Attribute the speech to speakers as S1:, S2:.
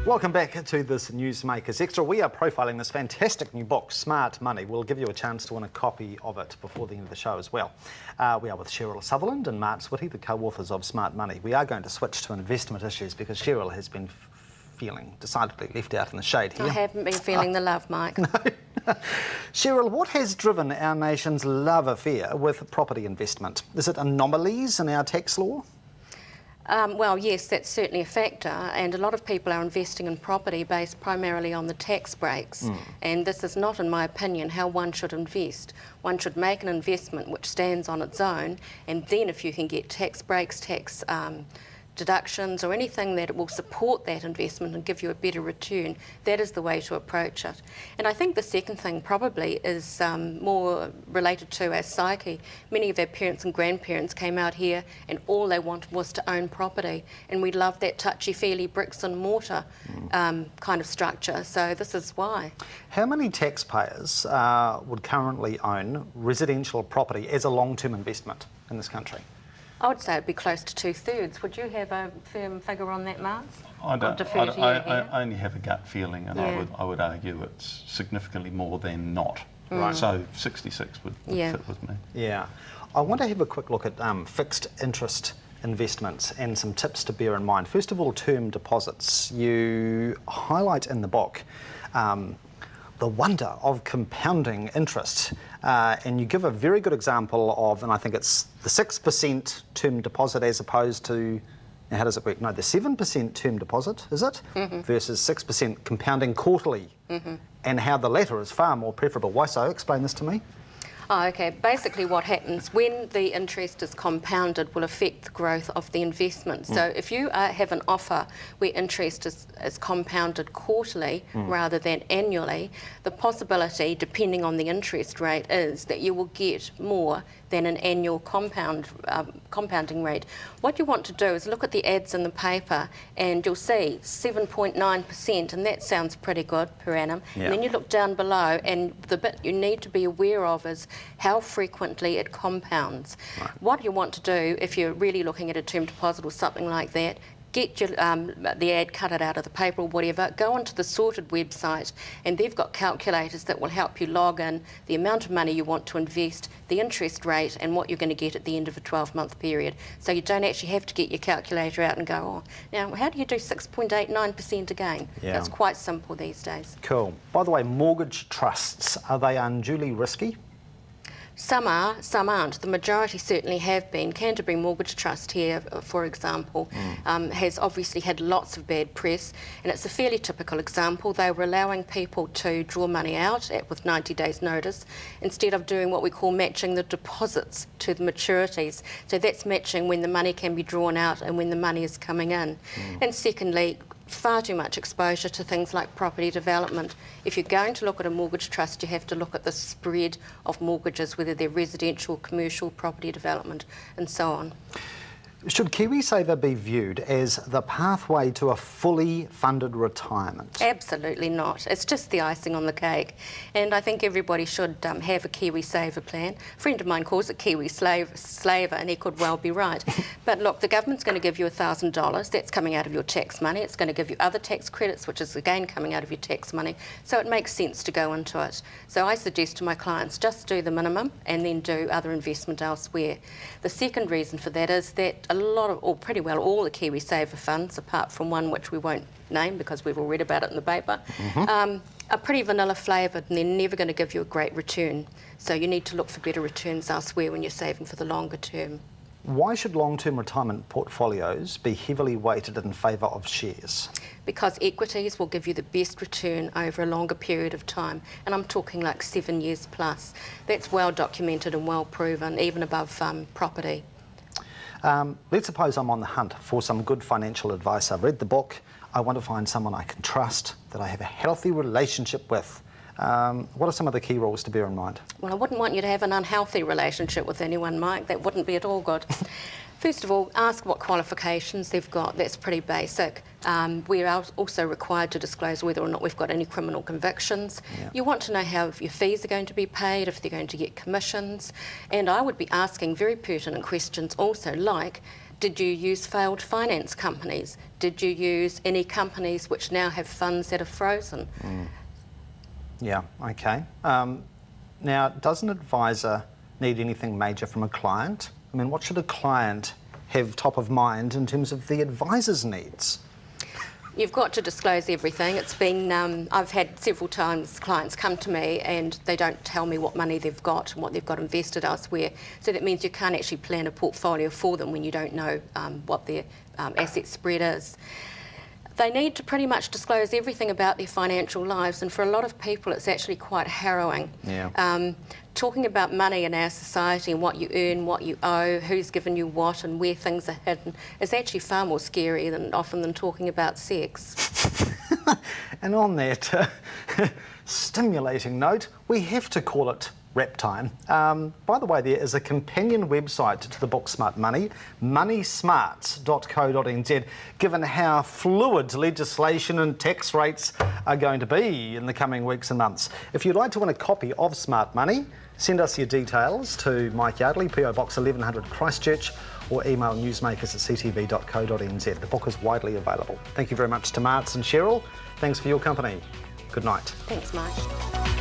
S1: Welcome back to this NewsMakers Extra. We are profiling this fantastic new book, Smart Money. We'll give you a chance to win a copy of it before the end of the show as well. We are with Sheryl Sutherland and Martz Witty, the co-authors of Smart Money. We are going to switch to investment issues because Sheryl has been feeling decidedly left out in the shade here.
S2: I haven't been feeling the love, Mike.
S1: No. Sheryl, what has driven our nation's love affair with property investment? Is it anomalies in our tax law?
S2: Well, yes, that's certainly a factor, and a lot of people are investing in property based primarily on the tax breaks. And this is not, in my opinion, how one should invest. One should make an investment which stands on its own, and then if you can get tax breaks, tax deductions or anything that will support that investment and give you a better return, that is the way to approach it. And I think the second thing probably is more related to our psyche. Many of our parents and grandparents came out here and all they wanted was to own property, and we love that touchy-feely bricks and mortar kind of structure, so this is why.
S1: How many taxpayers would currently own residential property as a long-term investment in this country?
S2: I would say it'd be close to 2/3. Would you have a firm figure on that, Martz?
S3: I only have a gut feeling, and I would argue it's significantly more than not. Right. So 66 would fit with me.
S1: Yeah. I want to have a quick look at fixed interest investments and some tips to bear in mind. First of all, term deposits. You highlight in the book the wonder of compounding interest. And you give a very good example of, and I think it's the 6% term deposit as opposed to, now how does it work? No, the 7% term deposit, is it? Versus 6% compounding quarterly. And how the latter is far more preferable. Why so? Explain this to me.
S2: Oh, okay. Basically what happens when the interest is compounded will affect the growth of the investment. So if you have an offer where interest is compounded quarterly rather than annually, the possibility, depending on the interest rate, is that you will get more than an annual compounding rate. What you want to do is look at the ads in the paper and you'll see 7.9%, and that sounds pretty good per annum. Yeah. And then you look down below and the bit you need to be aware of is how frequently it compounds. Right. What you want to do if you're really looking at a term deposit or something like that, get your, the ad, cut it out of the paper or whatever, go onto the Sorted website, and they've got calculators that will help you log in the amount of money you want to invest, the interest rate, and what you're going to get at the end of a 12-month period. So you don't actually have to get your calculator out and go, oh, now how do you do 6.89% again? Yeah. That's quite simple these days.
S1: Cool. By the way, mortgage trusts, are they unduly risky?
S2: Some are, some aren't. The majority certainly have been. Canterbury Mortgage Trust here, for example, has obviously had lots of bad press, and it's a fairly typical example. They were allowing people to draw money out with 90 days notice instead of doing what we call matching the deposits to the maturities. So that's matching when the money can be drawn out and when the money is coming in. And secondly, far too much exposure to things like property development. If you're going to look at a mortgage trust, you have to look at the spread of mortgages, whether they're residential, commercial, property development, and so on.
S1: Should KiwiSaver be viewed as the pathway to a fully funded retirement?
S2: Absolutely not. It's just the icing on the cake. And I think everybody should have a KiwiSaver plan. A friend of mine calls it KiwiSlaver, and he could well be right. But look, the government's going to give you $1,000. That's coming out of your tax money. It's going to give you other tax credits, which is again coming out of your tax money. So it makes sense to go into it. So I suggest to my clients, just do the minimum and then do other investment elsewhere. The second reason for that is that a lot of, or pretty well all the KiwiSaver funds, apart from one which we won't name because we've all read about it in the paper, are pretty vanilla flavoured, and they're never going to give you a great return. So you need to look for better returns elsewhere when you're saving for the longer term.
S1: Why should long-term retirement portfolios be heavily weighted in favour of shares?
S2: Because equities will give you the best return over a longer period of time, and I'm talking like 7 years plus. That's well documented and well proven, even above property.
S1: Let's suppose I'm on the hunt for some good financial advice. I've read the book. I want to find someone I can trust, that I have a healthy relationship with. What are some of the key rules to bear in mind? Well,
S2: I wouldn't want you to have an unhealthy relationship with anyone, Mike. That wouldn't be at all good. First of all, ask what qualifications they've got. That's pretty basic. We are also required to disclose whether or not we've got any criminal convictions. Yeah. You want to know how your fees are going to be paid, if they're going to get commissions. And I would be asking very pertinent questions also, like, Did you use failed finance companies? Did you use any companies which now have funds that are frozen?
S1: Yeah, okay. Now, does an advisor need anything major from a client? I mean, what should a client have top of mind in terms of the advisor's needs?
S2: You've got to disclose everything. It's been, I've had several times clients come to me and they don't tell me what money they've got and what they've got invested elsewhere. So that means you can't actually plan a portfolio for them when you don't know what their asset spread is. They need to pretty much disclose everything about their financial lives, and for a lot of people it's actually quite harrowing.
S1: Yeah.
S2: Talking about money in our society and what you earn, what you owe, who's given you what and where things are hidden is actually far more scary than talking about sex.
S1: And on that stimulating note, we have to call it wrap time. By the way, there is a companion website to the book Smart Money, moneysmarts.co.nz, given how fluid legislation and tax rates are going to be in the coming weeks and months. If you'd like to win a copy of Smart Money, send us your details to Mike Yardley, PO Box 1100 Christchurch, or email newsmakers@ctv.co.nz. The book is widely available. Thank you very much to Martz and Sheryl. Thanks for your company. Good night.
S2: Thanks, Mike.